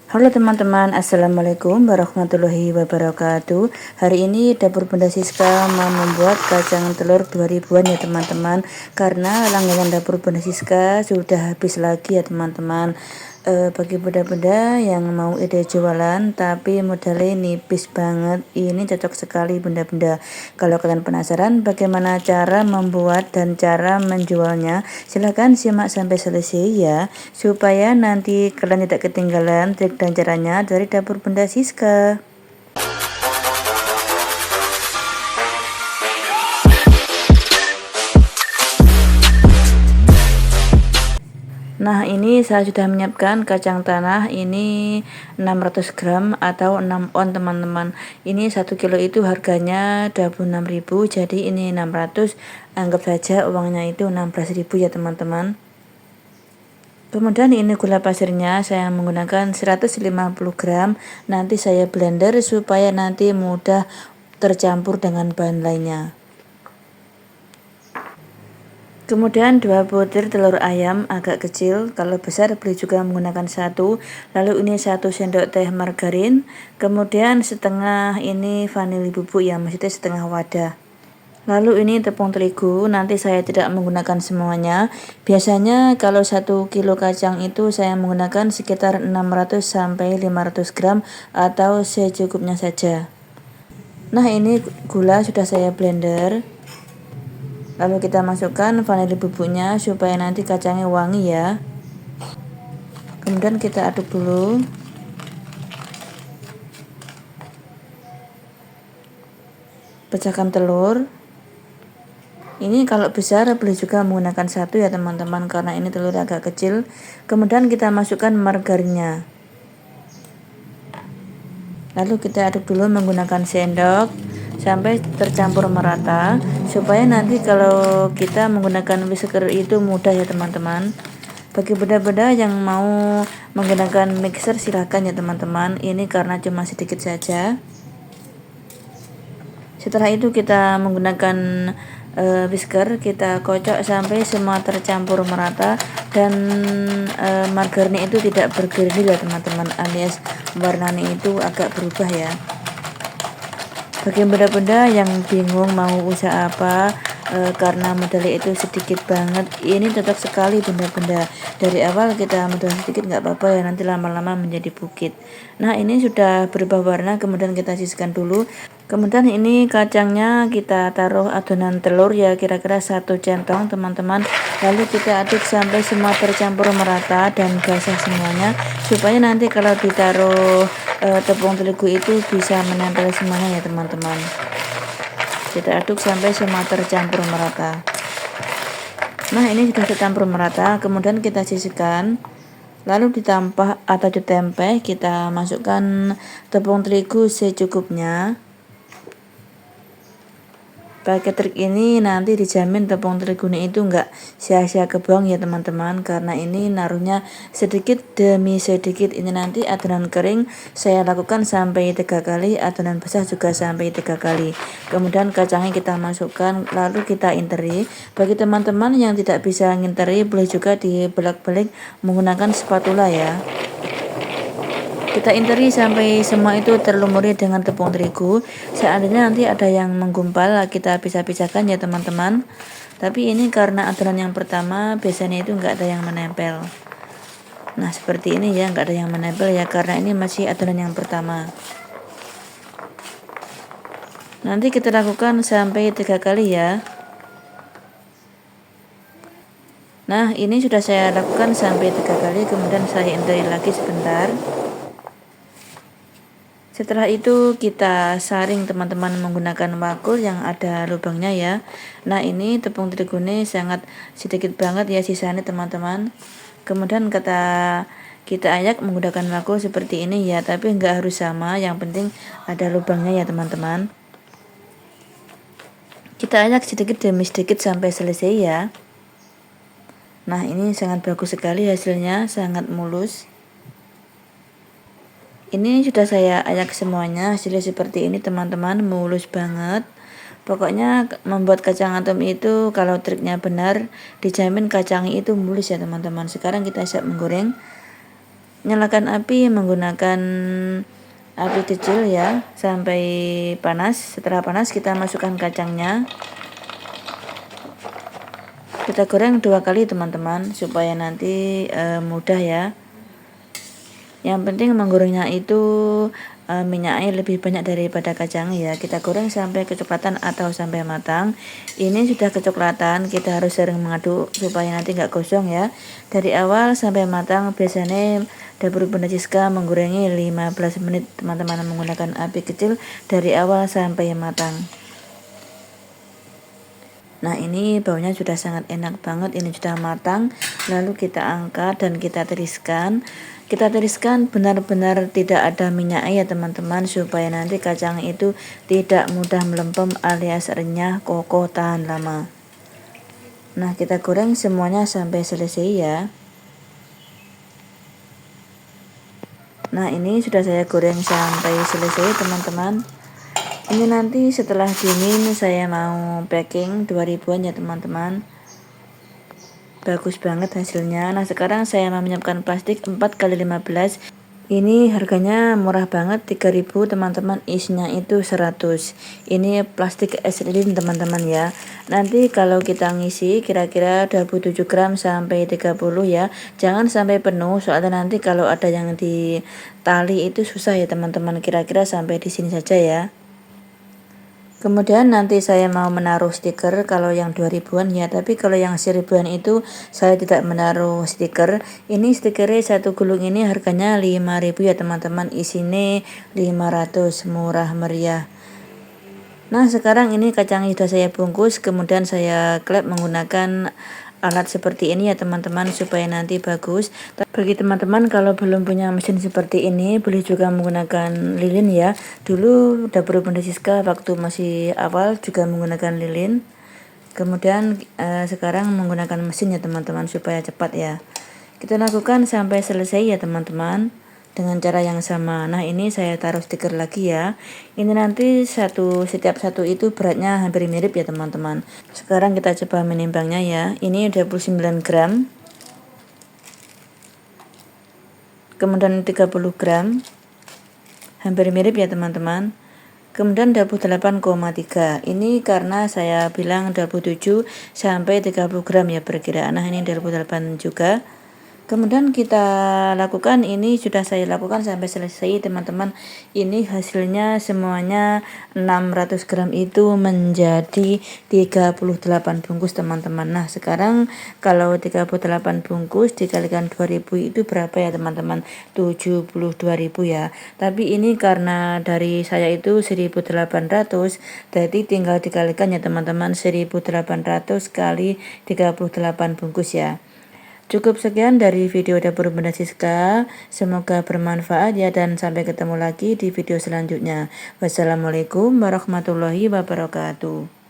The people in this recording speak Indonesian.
Halo teman-teman, Assalamualaikum warahmatullahi wabarakatuh. Hari ini dapur Bunda Siska mau membuat kacang telur 2000-an ya teman-teman. Karena langganan dapur Bunda Siska sudah habis lagi ya teman-teman. Bagi bunda-bunda yang mau ide jualan tapi modalnya nipis banget, ini cocok sekali bunda-bunda. Kalau kalian penasaran bagaimana cara membuat dan cara menjualnya, silahkan simak sampai selesai ya, supaya nanti kalian tidak ketinggalan trik dan caranya dari dapur Bunda Siska. Nah, ini saya sudah menyiapkan kacang tanah ini 600 gram atau 6 on teman-teman. Ini 1 kilo itu harganya 26.000, jadi ini 600, anggap saja uangnya itu 16.000 ya teman-teman. Kemudian ini gula pasirnya saya menggunakan 150 gram. Nanti saya blender supaya nanti mudah tercampur dengan bahan lainnya. Kemudian 2 butir telur ayam agak kecil, kalau besar boleh juga menggunakan 1. Lalu ini 1 sendok teh margarin. Kemudian setengah ini vanili bubuk ya, maksudnya setengah wadah. Lalu ini tepung terigu, nanti saya tidak menggunakan semuanya. Biasanya kalau 1 kilo kacang itu saya menggunakan sekitar 600 sampai 500 gram atau secukupnya saja. Nah, ini gula sudah saya blender. Lalu kita masukkan vanili bubuknya supaya nanti kacangnya wangi ya. Kemudian kita aduk dulu. Pecahkan telur. Ini kalau besar boleh juga menggunakan 1 ya teman-teman, karena ini telur agak kecil. Kemudian kita masukkan margarinnya. Lalu kita aduk dulu menggunakan sendok sampai tercampur merata, supaya nanti kalau kita menggunakan whisker itu mudah ya teman-teman. Bagi benda-benda yang mau menggunakan mixer silahkan ya teman-teman, ini karena cuma sedikit saja. Setelah itu kita menggunakan whisker, kita kocok sampai semua tercampur merata dan margarinnya itu tidak bergerindil ya teman-teman, alias warnanya itu agak berubah ya. Bagi benda-benda yang bingung mau usaha apa, karena modalnya itu sedikit banget, ini cocok sekali benda-benda. Dari awal kita modal sedikit nggak apa-apa ya, nanti lama-lama menjadi bukit. Nah, ini sudah berubah warna, kemudian kita sisihkan dulu. Kemudian ini kacangnya kita taruh adonan telur ya, kira-kira 1 centong teman-teman. Lalu kita aduk sampai semua tercampur merata dan basah semuanya, supaya nanti kalau ditaruh tepung terigu itu bisa menempel semuanya ya teman-teman. Kita aduk sampai semua tercampur merata. Nah, ini sudah tercampur merata, kemudian kita sisihkan. Lalu ditambah atau ditempeh, kita masukkan tepung terigu secukupnya. Pakai trik ini nanti dijamin tepung terigunya itu enggak sia-sia kebuang ya teman-teman, karena ini naruhnya sedikit demi sedikit. Ini nanti adonan kering saya lakukan sampai 3 kali, adonan basah juga sampai 3 kali. Kemudian kacangnya kita masukkan, lalu kita interi. Bagi teman-teman yang tidak bisa nginteri, boleh juga dibelak-balik menggunakan spatula ya. Kita interi sampai semua itu terlumuri dengan tepung terigu. Seandainya nanti ada yang menggumpal, kita bisa pisahkan ya teman-teman. Tapi ini karena adonan yang pertama, biasanya itu enggak ada yang menempel. Nah, seperti ini ya, enggak ada yang menempel ya, karena ini masih adonan yang pertama. Nanti kita lakukan sampai 3 kali ya. Nah, ini sudah saya lakukan sampai 3 kali, kemudian saya interi lagi sebentar. Setelah itu kita saring teman-teman menggunakan wakul yang ada lubangnya ya. Nah, ini tepung terigu ini sangat sedikit banget ya sisanya teman-teman. Kemudian kita ayak menggunakan wakul seperti ini ya, tapi enggak harus sama, yang penting ada lubangnya ya teman-teman. Kita ayak sedikit demi sedikit sampai selesai ya. Nah, ini sangat bagus sekali hasilnya, sangat mulus. Ini sudah saya ayak semuanya, hasilnya seperti ini teman-teman, mulus banget. Pokoknya membuat kacang atom itu kalau triknya benar, dijamin kacangnya itu mulus ya teman-teman. Sekarang kita siap menggoreng. Nyalakan api menggunakan api kecil ya sampai panas. Setelah panas kita masukkan kacangnya. Kita goreng 2 kali teman-teman supaya nanti mudah ya. Yang penting menggorengnya itu minyaknya lebih banyak daripada kacang ya. Kita goreng sampai kecoklatan atau sampai matang. Ini sudah kecoklatan, kita harus sering mengaduk supaya nanti nggak gosong ya. Dari awal sampai matang biasanya dapur Bunda Siska menggorengi 15 menit teman-teman menggunakan api kecil dari awal sampai matang. Nah ini baunya sudah sangat enak banget, ini sudah matang. Lalu kita angkat dan kita tiriskan. Kita tiriskan benar-benar tidak ada minyaknya ya teman-teman, supaya nanti kacang itu tidak mudah melempem alias renyah, kokoh, tahan lama. Nah kita goreng semuanya sampai selesai ya. Nah ini sudah saya goreng sampai selesai teman-teman. Ini nanti setelah dingin saya mau packing 2000-an ya teman-teman. Bagus banget hasilnya. Nah sekarang saya mau menyiapkan plastik 4x15. Ini harganya murah banget, 3000 teman-teman, isinya itu 100. Ini plastik es lilin teman-teman ya. Nanti kalau kita ngisi kira-kira 27 gram sampai 30 ya. Jangan sampai penuh, soalnya nanti kalau ada yang di tali itu susah ya teman-teman. Kira-kira sampai di sini saja ya. Kemudian nanti saya mau menaruh stiker kalau yang 2000-an ya, tapi kalau yang 1000-an itu saya tidak menaruh stiker. Ini stikernya satu gulung ini harganya 5000 ya teman-teman, isinya 500, murah meriah. Nah sekarang ini kacang sudah saya bungkus, kemudian saya klep menggunakan alat seperti ini ya teman-teman supaya nanti bagus. Bagi teman-teman kalau belum punya mesin seperti ini boleh juga menggunakan lilin ya. Dulu dapur Bunda Siska waktu masih awal juga menggunakan lilin. Kemudian sekarang menggunakan mesin ya teman-teman supaya cepat ya. Kita lakukan sampai selesai ya teman-teman dengan cara yang sama. Nah ini saya taruh stiker lagi ya. Ini nanti setiap satu itu beratnya hampir mirip ya teman-teman. Sekarang kita coba menimbangnya ya. Ini 29 gram, kemudian 30 gram, hampir mirip ya teman-teman. Kemudian 28,3. Ini karena saya bilang 27 sampai 30 gram ya perkiraan. Nah ini 28 juga. Kemudian kita lakukan, ini sudah saya lakukan sampai selesai teman-teman. Ini hasilnya semuanya 600 gram itu menjadi 38 bungkus teman-teman. Nah sekarang kalau 38 bungkus dikalikan 2000 itu berapa ya teman-teman? 72.000 ya. Tapi ini karena dari saya itu 1800, jadi tinggal dikalikan ya teman-teman, 1800 kali 38 bungkus ya. Cukup sekian dari video dapur Bunda Siska, semoga bermanfaat ya, dan sampai ketemu lagi di video selanjutnya. Wassalamualaikum warahmatullahi wabarakatuh.